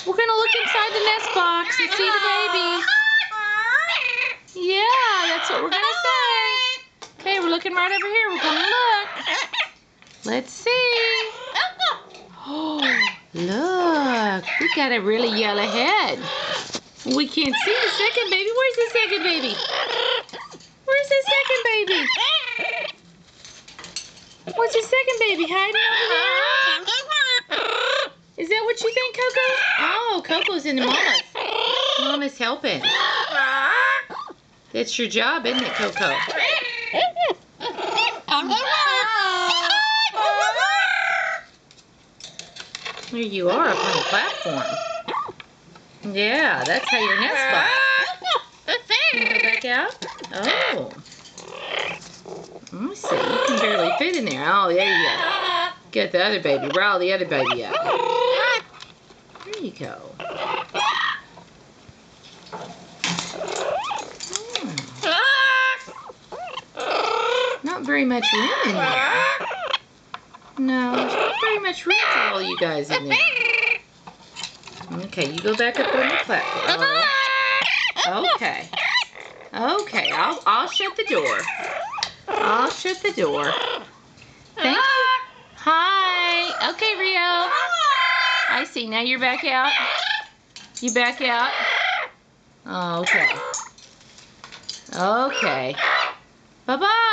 We're going to look inside the nest box and see the baby. Yeah, that's what we're going to say. Okay, we're looking right over here. We're going to look. Let's see. Oh, look. We got a really yellow head. We can't see the second baby. Where's the second baby? Where's the second baby? What's the second baby hiding over there? Is that what you think, Coco? Oh, Coco's in the mama's. Mama's helping. That's your job, isn't it, Coco? There you are up on the platform. Yeah, that's how your nest box. Can you go back out? Oh. Let me see. You can barely fit in there. Oh, there you go. Get the other baby. Roll the other baby up. There you go. Not very much room in there. No, there's not very much room for all you guys in there. Okay, you go back up on the platform. Okay. Okay, I'll shut the door. I'll shut the door. Thank you. Hi. Okay, Rio. I see. Now you're back out. You back out. Oh, okay. Okay. Bye-bye.